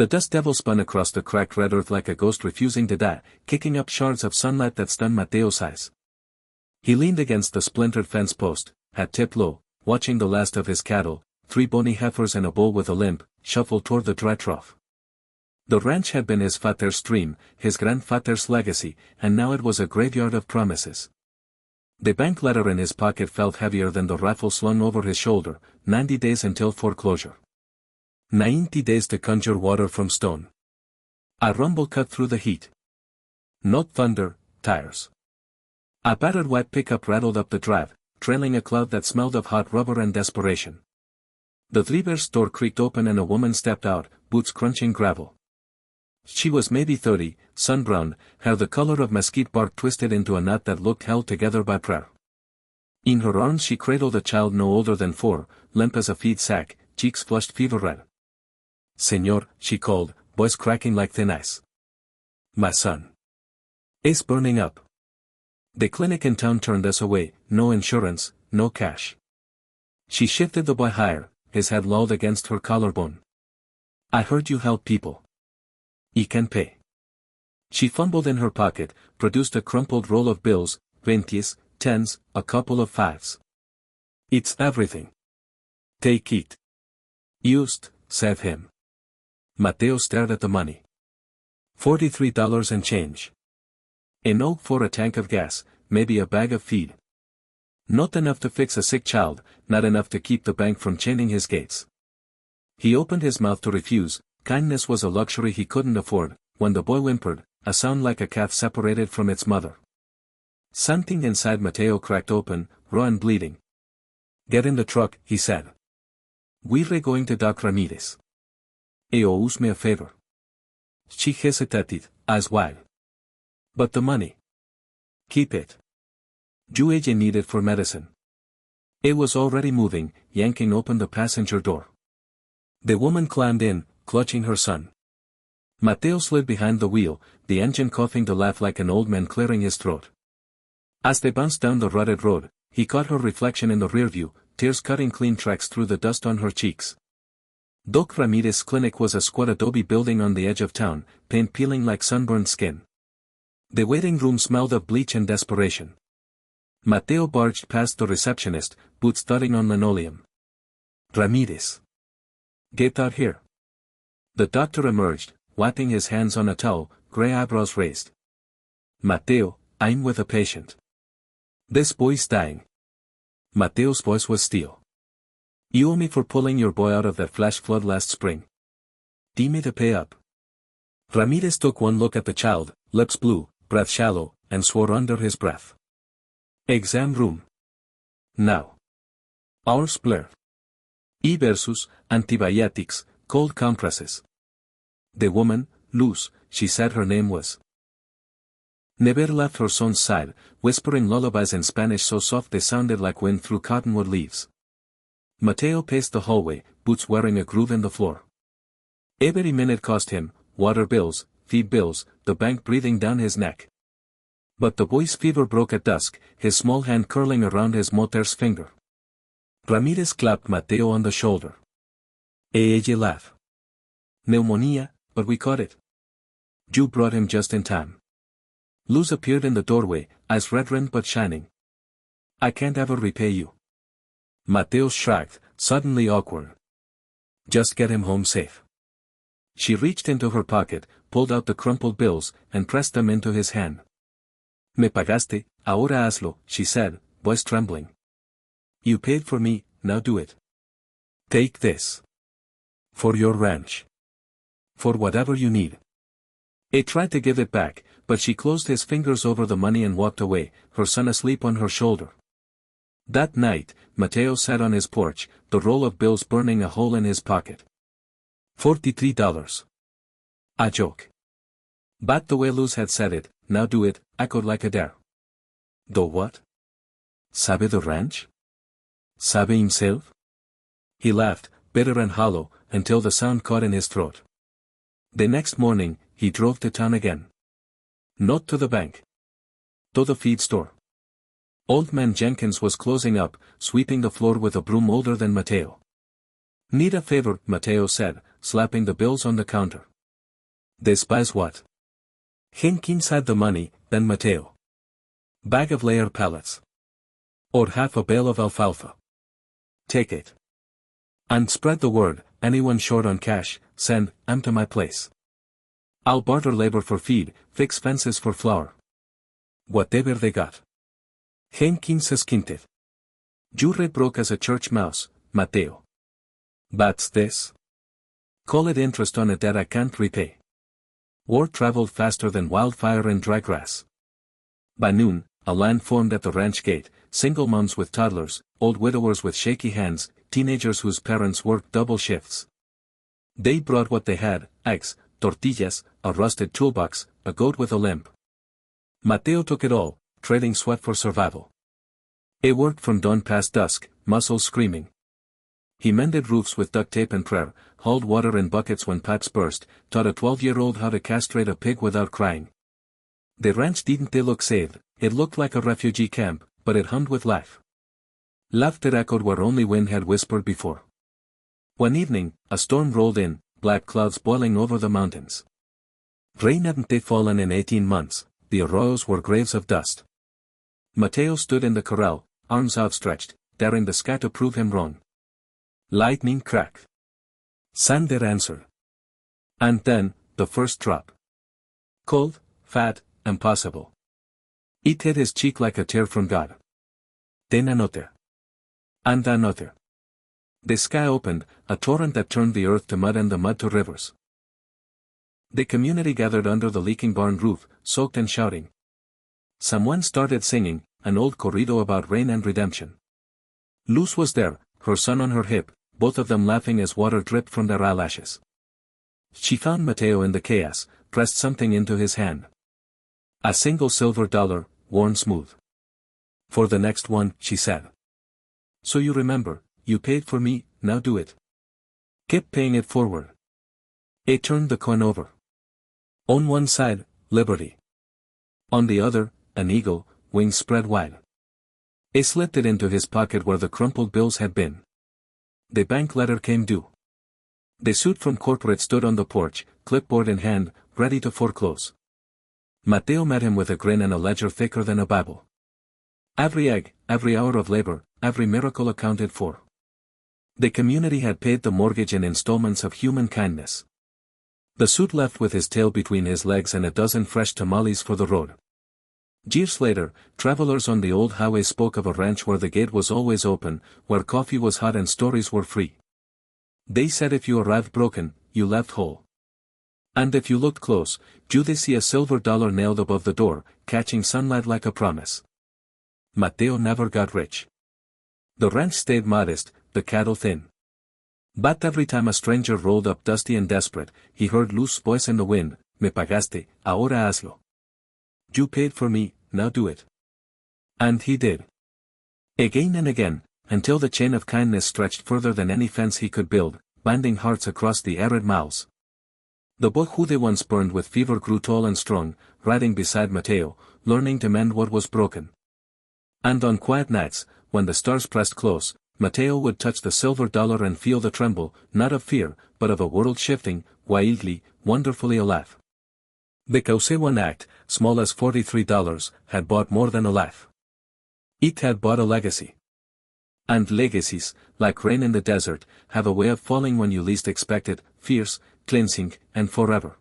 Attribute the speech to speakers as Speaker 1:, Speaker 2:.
Speaker 1: The dust devil spun across the cracked red earth like a ghost refusing to die, kicking up shards of sunlight that stunned Mateo's eyes. He leaned against the splintered fence post, hat tipped low, watching the last of his cattle, 3 bony heifers and a bull with a limp, shuffle toward the dry trough. The ranch had been his father's dream, his grandfather's legacy, and now it was a graveyard of promises. The bank letter in his pocket felt heavier than the rifle slung over his shoulder, 90 days until foreclosure. 90 days to conjure water from stone. A rumble cut through the heat. Not thunder, tires. A battered white pickup rattled up the drive, trailing a cloud that smelled of hot rubber and desperation. The Three-Bears door creaked open and a woman stepped out, boots crunching gravel. She was maybe 30, sun-browned, hair the color of mesquite bark twisted into a knot that looked held together by prayer. In her arms she cradled a child no older than 4, limp as a feed sack, cheeks flushed fever red. "Señor," she called, voice cracking like thin ice. "My son is burning up. The clinic in town turned us away, no insurance, no cash." She shifted the boy higher, his head lolled against her collarbone. "I heard you help people. You can pay." She fumbled in her pocket, produced a crumpled roll of bills, 20s, 10s, a couple of 5s. "It's everything. Take it. Used, save him." Mateo stared at the money. $43 and change. Enough for a tank of gas, maybe a bag of feed. Not enough to fix a sick child, not enough to keep the bank from chaining his gates. He opened his mouth to refuse. Kindness was a luxury he couldn't afford, when the boy whimpered, a sound like a calf separated from its mother. Something inside Mateo cracked open, raw and bleeding. "Get in the truck," he said. "We're going to Doc Ramirez. He owes me a favor." She hesitated, eyes wide. "But the money. Keep it. You need it for medicine." It was already moving, yanking open the passenger door. The woman climbed in, clutching her son. Mateo slid behind the wheel, the engine coughing to laugh like an old man clearing his throat. As they bounced down the rutted road, he caught her reflection in the rearview, tears cutting clean tracks through the dust on her cheeks. Doc Ramirez's clinic was a squat adobe building on the edge of town, paint peeling like sunburned skin. The waiting room smelled of bleach and desperation. Mateo barged past the receptionist, boots thudding on linoleum. "Ramirez. Get out here." The doctor emerged, wiping his hands on a towel, gray eyebrows raised. "Mateo, I'm with a patient. This boy's dying." Mateo's voice was steel. "You owe me for pulling your boy out of that flash flood last spring. Dime to pay up." Ramirez took one look at the child, lips blue, breath shallow, and swore under his breath. "Exam room. Now. Hours blur. E versus, antibiotics, cold compresses." The woman, Luz, she said her name was, never left her son's side, whispering lullabies in Spanish so soft they sounded like wind through cottonwood leaves. Mateo paced the hallway, boots wearing a groove in the floor. Every minute cost him, water bills, feed bills, the bank breathing down his neck. But the boy's fever broke at dusk, his small hand curling around his motor's finger. Ramirez clapped Mateo on the shoulder. Ella laughed. "Pneumonia, but we caught it. You brought him just in time." Luz appeared in the doorway, eyes red-rimmed but shining. "I can't ever repay you." Mateo shrugged, suddenly awkward. "Just get him home safe." She reached into her pocket, pulled out the crumpled bills, and pressed them into his hand. "Me pagaste, ahora hazlo," she said, voice trembling. "You paid for me, now do it. Take this. For your ranch. For whatever you need." He tried to give it back, but she closed his fingers over the money and walked away, her son asleep on her shoulder. That night, Mateo sat on his porch, the roll of bills burning a hole in his pocket. $43. A joke. But the way Luz had said it, "Now do it," echoed like a dare. "The what? Sabe the ranch? Sabe himself?" He laughed, bitter and hollow, until the sound caught in his throat. The next morning, he drove to town again. Not to the bank. To the feed store. Old man Jenkins was closing up, sweeping the floor with a broom older than Mateo. "Need a favor," Mateo said, slapping the bills on the counter. Despise what? Jenkins had the money, then Mateo. Bag of layer pallets. Or half a bale of alfalfa. Take it. And spread the word, anyone short on cash, send, to my place. I'll barter labor for feed, fix fences for flour. Whatever they got. Jenkins quinted. You read broke as a church mouse, Mateo. That's this? Call it interest on a debt I can't repay. War traveled faster than wildfire in dry grass. By noon, a line formed at the ranch gate, single moms with toddlers, old widowers with shaky hands, teenagers whose parents worked double shifts. They brought what they had, eggs, tortillas, a rusted toolbox, a goat with a limp. Mateo took it all, trading sweat for survival. He worked from dawn past dusk, muscles screaming. He mended roofs with duct tape and prayer, hauled water in buckets when pipes burst, taught a 12-year-old how to castrate a pig without crying. The ranch didn't look safe, it looked like a refugee camp, but it hummed with life. Laughter echoed where only wind had whispered before. One evening, a storm rolled in, black clouds boiling over the mountains. Rain hadn't fallen in 18 months, the arroyos were graves of dust. Mateo stood in the corral, arms outstretched, daring the sky to prove him wrong. Lightning cracked. Thunder answered. And then, the first drop. Cold, fat, impossible. It hit his cheek like a tear from God. Then another. And another. The sky opened, a torrent that turned the earth to mud and the mud to rivers. The community gathered under the leaking barn roof, soaked and shouting. Someone started singing, an old corrido about rain and redemption. Luz was there, her son on her hip, both of them laughing as water dripped from their eyelashes. She found Mateo in the chaos, pressed something into his hand. A single silver dollar, worn smooth. For the next one, she said. So you remember, you paid for me, now do it. Keep paying it forward. He turned the coin over. On one side, liberty. On the other, an eagle, wings spread wide. He slipped it into his pocket where the crumpled bills had been. The bank letter came due. The suit from corporate stood on the porch, clipboard in hand, ready to foreclose. Mateo met him with a grin and a ledger thicker than a Bible. Every egg, every hour of labor, every miracle accounted for. The community had paid the mortgage in installments of human kindness. The suit left with his tail between his legs and a dozen fresh tamales for the road. Years later, travelers on the old highway spoke of a ranch where the gate was always open, where coffee was hot and stories were free. They said if you arrived broken, you left whole. And if you looked close, you'd see a silver dollar nailed above the door, catching sunlight like a promise. Mateo never got rich. The ranch stayed modest, the cattle thin. But every time a stranger rolled up dusty and desperate, he heard Luz's voice in the wind, "Me pagaste, ahora hazlo." You paid for me, now do it. And he did. Again and again, until the chain of kindness stretched further than any fence he could build, binding hearts across the arid miles. The boy who they once burned with fever grew tall and strong, riding beside Mateo, learning to mend what was broken. And on quiet nights, when the stars pressed close, Mateo would touch the silver dollar and feel the tremble, not of fear, but of a world shifting, wildly, wonderfully alive. Because one act, small as $43, had bought more than a life. It had bought a legacy. And legacies, like rain in the desert, have a way of falling when you least expect it, fierce, cleansing, and forever.